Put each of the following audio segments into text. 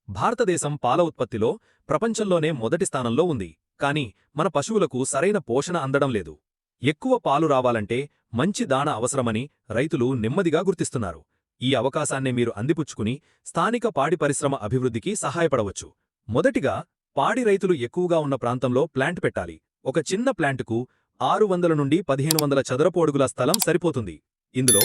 భారతదేశం పాల ఉత్పత్తిలో ప్రపంచంలోనే మొదటి స్థానంలో ఉంది. కాని మన పశువులకు సరైన పోషణ అందడం లేదు. ఎక్కువ పాలు రావాలంటే మంచి దాణ అవసరమని రైతులు నెమ్మదిగా గుర్తిస్తున్నారు. ఈ అవకాశాన్నే మీరు అందిపుచ్చుకుని స్థానిక పాడి పరిశ్రమ అభివృద్ధికి సహాయపడవచ్చు. మొదటిగా, పాడి రైతులు ఎక్కువగా ఉన్న ప్రాంతంలో ప్లాంట్ పెట్టాలి. ఒక చిన్న ప్లాంటుకు 600 నుండి 1500 చదరపు అడుగుల స్థలం సరిపోతుంది. ఇందులో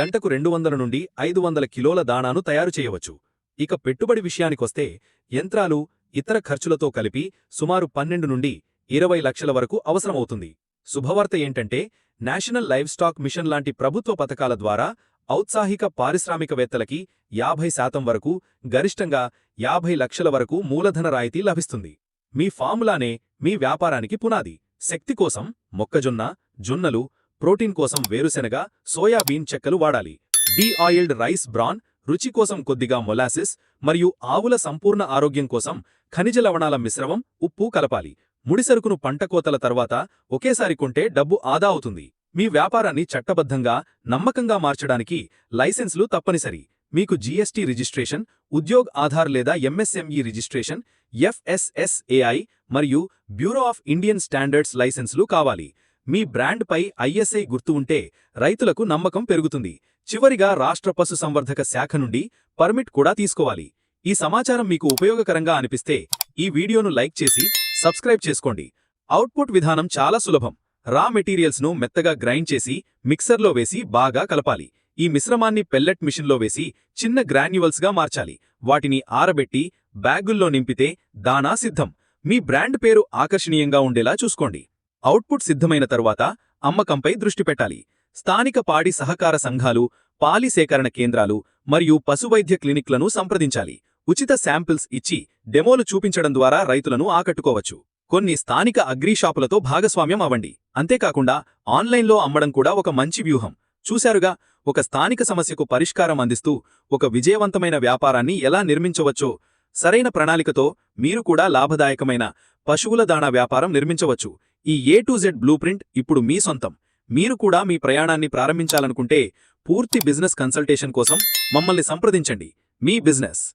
గంటకు 200 నుండి 500 కిలోల దాణాను తయారు చేయవచ్చు. ఇక పెట్టుబడి విషయానికొస్తే యంత్రాలు, ఇతర ఖర్చులతో కలిపి సుమారు 12 నుండి 20 లక్షల వరకు అవసరమవుతుంది. శుభవార్త ఏంటంటే, నేషనల్ లైవ్ స్టాక్ మిషన్ లాంటి ప్రభుత్వ పథకాల ద్వారా ఔత్సాహిక పారిశ్రామికవేత్తలకి 50% వరకు, గరిష్టంగా 50 లక్షల వరకు మూలధన రాయితీ లభిస్తుంది. మీ ఫాములానే మీ వ్యాపారానికి పునాది. శక్తి కోసం మొక్కజొన్న, జొన్నలు, ప్రోటీన్ కోసం వేరుశెనగ, సోయాబీన్ చెక్కలు వాడాలి. డీ-ఆయిల్డ్ రైస్ బ్రాన్, రుచి కోసం కొద్దిగా మొలాసిస్ మరియు ఆవుల సంపూర్ణ ఆరోగ్యం కోసం ఖనిజ లవణాల మిశ్రమం, ఉప్పు కలపాలి. ముడిసరుకును పంట కోతల తర్వాత ఒకేసారి కొంటే డబ్బు ఆదా అవుతుంది. మీ వ్యాపారాన్ని చట్టబద్ధంగా, నమ్మకంగా మార్చడానికి లైసెన్సులు తప్పనిసరి. మీకు జీఎస్టీ రిజిస్ట్రేషన్, ఉద్యోగ్ ఆధార్ లేదా ఎంఎస్ఎంఈ రిజిస్ట్రేషన్, ఎఫ్ఎస్ఎస్ఏఐ మరియు బ్యూరో ఆఫ్ ఇండియన్ స్టాండర్డ్స్ లైసెన్సులు కావాలి. మీ బ్రాండ్పై ఐఎస్ఐ గుర్తు ఉంటే రైతులకు నమ్మకం పెరుగుతుంది. చివరిగా, రాష్ట్ర పశుసంవర్ధక శాఖ నుండి పర్మిట్ కూడా తీసుకోవాలి. ఈ సమాచారం మీకు ఉపయోగకరంగా అనిపిస్తే ఈ వీడియోను లైక్ చేసి సబ్స్క్రైబ్ చేసుకోండి. అవుట్పుట్ విధానం చాలా సులభం. రా మెటీరియల్స్ను మెత్తగా గ్రైండ్ చేసి మిక్సర్లో వేసి బాగా కలపాలి. ఈ మిశ్రమాన్ని పెల్లెట్ మిషన్లో వేసి చిన్న గ్రాన్యువల్స్గా మార్చాలి. వాటిని ఆరబెట్టి బ్యాగుల్లో నింపితే దాణా సిద్ధం. మీ బ్రాండ్ పేరు ఆకర్షణీయంగా ఉండేలా చూసుకోండి. అవుట్పుట్ సిద్ధమైన తరువాత అమ్మకంపై దృష్టి పెట్టాలి. స్థానిక పాడి సహకార సంఘాలు, పాలి సేకరణ కేంద్రాలు మరియు పశువైద్య క్లినిక్లను సంప్రదించాలి. ఉచిత శాంపిల్స్ ఇచ్చి డెమోలు చూపించడం ద్వారా రైతులను ఆకట్టుకోవచ్చు. కొన్ని స్థానిక అగ్రీషాపులతో భాగస్వామ్యం అవ్వండి. అంతేకాకుండా ఆన్లైన్లో అమ్మడం కూడా ఒక మంచి వ్యూహం. చూశారుగా, ఒక స్థానిక సమస్యకు పరిష్కారం అందిస్తూ ఒక విజయవంతమైన వ్యాపారాన్ని ఎలా నిర్మించవచ్చో. సరైన ప్రణాళికతో మీరు కూడా లాభదాయకమైన పశువుల దాణా వ్యాపారం నిర్మించవచ్చు. ఈ A to Z blue print ఇప్పుడు మీ సొంతం. మీరు కూడా మీ ప్రయాణాన్ని ప్రారంభించాలనుకుంటే పూర్తి బిజినెస్ కన్సల్టేషన్ కోసం మమ్మల్ని సంప్రదించండి. మీ బిజినెస్